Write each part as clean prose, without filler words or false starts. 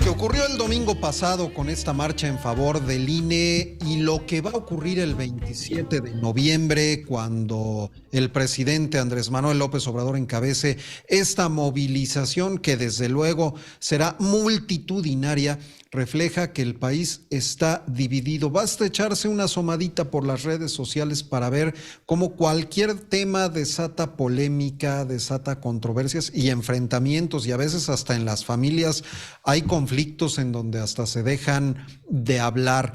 que ocurrió el domingo pasado con esta marcha en favor del INE y lo que va a ocurrir el 27 de noviembre cuando el presidente Andrés Manuel López Obrador encabece esta movilización que desde luego será multitudinaria, refleja que el país está dividido. Basta echarse una asomadita por las redes sociales para ver cómo cualquier tema desata polémica, desata controversias y enfrentamientos, y a veces hasta en las familias hay conflictos en donde hasta se dejan de hablar.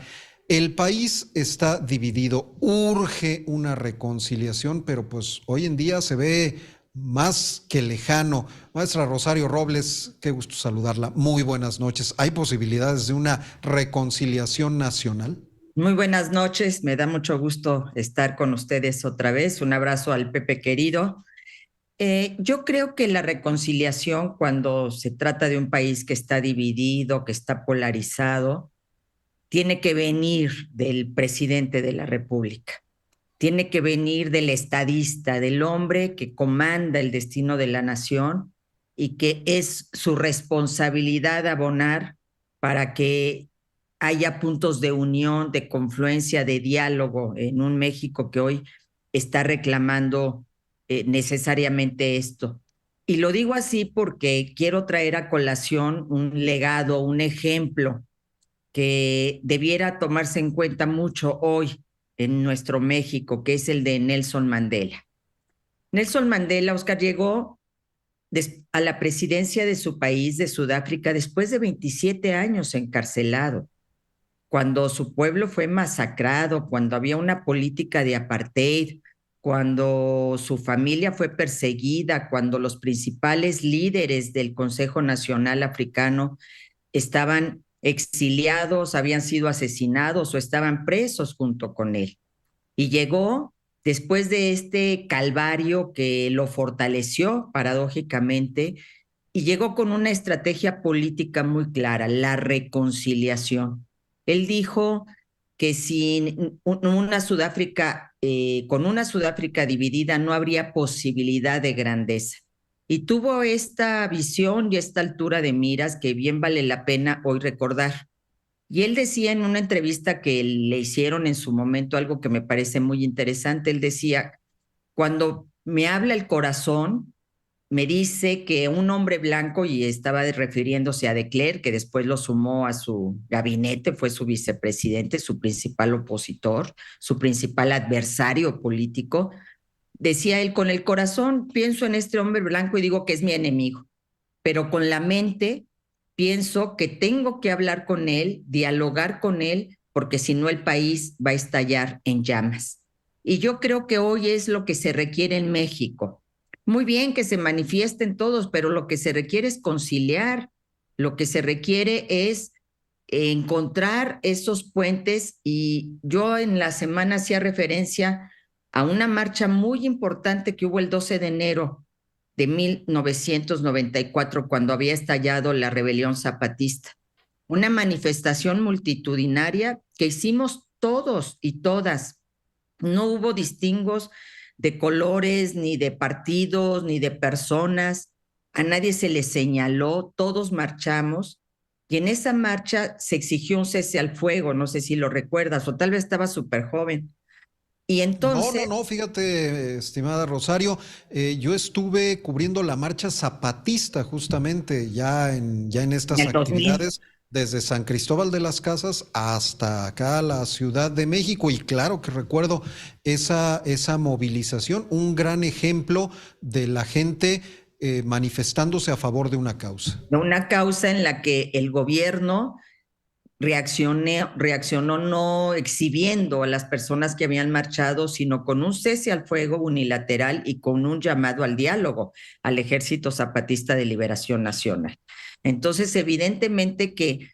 El país está dividido, urge una reconciliación, pero pues hoy en día se ve más que lejano. Maestra Rosario Robles, qué gusto saludarla. Muy buenas noches. ¿Hay posibilidades de una reconciliación nacional? Muy buenas noches, me da mucho gusto estar con ustedes otra vez. Un abrazo al Pepe querido. Yo creo que la reconciliación, cuando se trata de un país que está dividido, que está polarizado, tiene que venir del presidente de la República, tiene que venir del estadista, del hombre que comanda el destino de la nación y que es su responsabilidad abonar para que haya puntos de unión, de confluencia, de diálogo en un México que hoy está reclamando necesariamente esto. Y lo digo así porque quiero traer a colación un legado, un ejemplo que debiera tomarse en cuenta mucho hoy en nuestro México, que es el de Nelson Mandela. Nelson Mandela, Oscar, llegó a la presidencia de su país, de Sudáfrica, después de 27 años encarcelado, cuando su pueblo fue masacrado, cuando había una política de apartheid, cuando su familia fue perseguida, cuando los principales líderes del Consejo Nacional Africano estaban exiliados, habían sido asesinados o estaban presos junto con él. Y llegó después de este calvario que lo fortaleció paradójicamente y llegó con una estrategia política muy clara, la reconciliación. Él dijo que sin una Sudáfrica, con una Sudáfrica dividida no habría posibilidad de grandeza. Y tuvo esta visión y esta altura de miras que bien vale la pena hoy recordar. Y él decía en una entrevista que le hicieron en su momento algo que me parece muy interesante. Él decía, cuando me habla el corazón, me dice que un hombre blanco, y estaba refiriéndose a De Klerk, que después lo sumó a su gabinete, fue su vicepresidente, su principal opositor, su principal adversario político, decía él, con el corazón pienso en este hombre blanco y digo que es mi enemigo, pero con la mente pienso que tengo que hablar con él, dialogar con él, porque si no el país va a estallar en llamas. Y yo creo que hoy es lo que se requiere en México. Muy bien que se manifiesten todos, pero lo que se requiere es conciliar, lo que se requiere es encontrar esos puentes, y yo en la semana hacía referencia a una marcha muy importante que hubo el 12 de enero de 1994, cuando había estallado la rebelión zapatista. Una manifestación multitudinaria que hicimos todos y todas. No hubo distingos de colores, ni de partidos, ni de personas. A nadie se le señaló, todos marchamos. Y en esa marcha se exigió un cese al fuego, no sé si lo recuerdas, o tal vez estaba súper joven. Y No, entonces, no, no, fíjate, estimada Rosario, yo estuve cubriendo la marcha zapatista justamente ya en en estas el 2000, actividades, desde San Cristóbal de las Casas hasta acá la Ciudad de México, y claro que recuerdo esa movilización, un gran ejemplo de la gente manifestándose a favor de una causa. de una causa en la que el gobierno reaccionó no exhibiendo a las personas que habían marchado, sino con un cese al fuego unilateral y con un llamado al diálogo al Ejército Zapatista de Liberación Nacional. Entonces, evidentemente que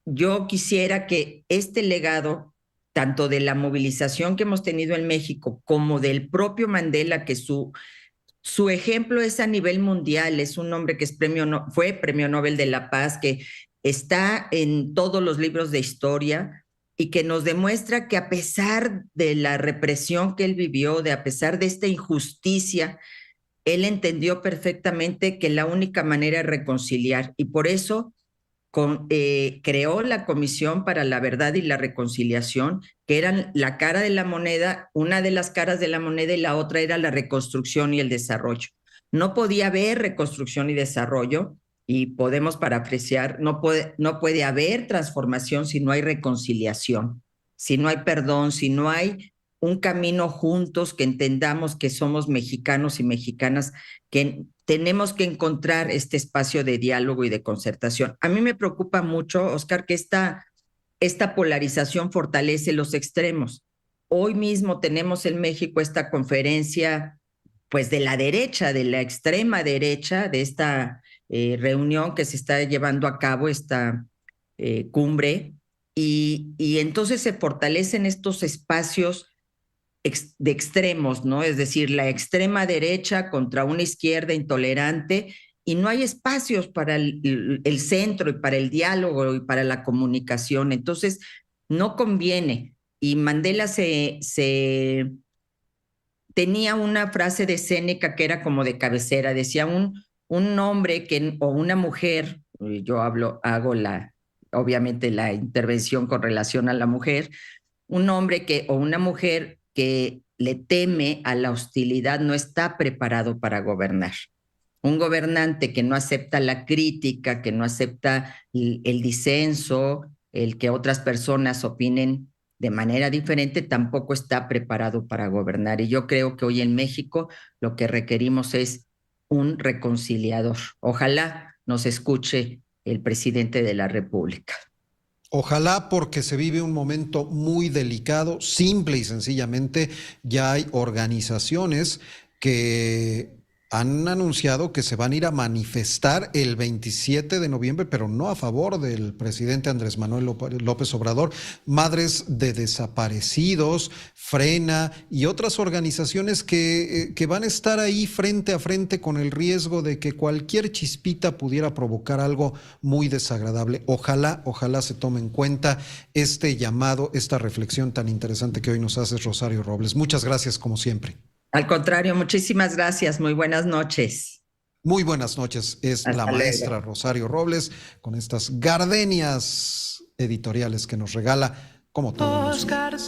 yo quisiera que este legado, tanto de la movilización que hemos tenido en México como del propio Mandela, que su ejemplo es a nivel mundial, es un hombre que es fue premio Nobel de la Paz, que está en todos los libros de historia y que nos demuestra que a pesar de la represión que él vivió, a pesar de esta injusticia, él entendió perfectamente que la única manera es reconciliar, y por eso creó la Comisión para la Verdad y la Reconciliación, que eran la cara de la moneda, una de las caras de la moneda y la otra era la reconstrucción y el desarrollo. No podía haber reconstrucción y desarrollo, y podemos parafrasear, no puede haber transformación si no hay reconciliación, si no hay perdón, si no hay un camino juntos, que entendamos que somos mexicanos y mexicanas, que tenemos que encontrar este espacio de diálogo y de concertación. A mí me preocupa mucho, Oscar, que esta polarización fortalece los extremos. Hoy mismo tenemos en México esta conferencia, pues de la derecha, de la extrema derecha, de esta reunión que se está llevando a cabo, esta cumbre, y entonces se fortalecen estos espacios de extremos, ¿no? Es decir, la extrema derecha contra una izquierda intolerante, y no hay espacios para el centro y para el diálogo y para la comunicación. Entonces, no conviene. Y Mandela tenía una frase de Séneca que era como de cabecera, decía un hombre o una mujer, yo hago obviamente la intervención con relación a la mujer, un hombre o una mujer que le teme a la hostilidad no está preparado para gobernar. Un gobernante que no acepta la crítica, que no acepta el disenso, el que otras personas opinen de manera diferente, tampoco está preparado para gobernar. Y yo creo que hoy en México lo que requerimos es un reconciliador. Ojalá nos escuche el presidente de la República. Ojalá, porque se vive un momento muy delicado. Simple y sencillamente ya hay organizaciones que han anunciado que se van a ir a manifestar el 27 de noviembre, pero no a favor del presidente Andrés Manuel López Obrador. Madres de Desaparecidos, Frena y otras organizaciones que van a estar ahí frente a frente con el riesgo de que cualquier chispita pudiera provocar algo muy desagradable. Ojalá se tome en cuenta este llamado, esta reflexión tan interesante que hoy nos haces, Rosario Robles. Muchas gracias, como siempre. Al contrario, muchísimas gracias. Muy buenas noches. Muy buenas noches. Es Hasta la luego. maestra Rosario Robles con estas gardenias editoriales que nos regala como todos los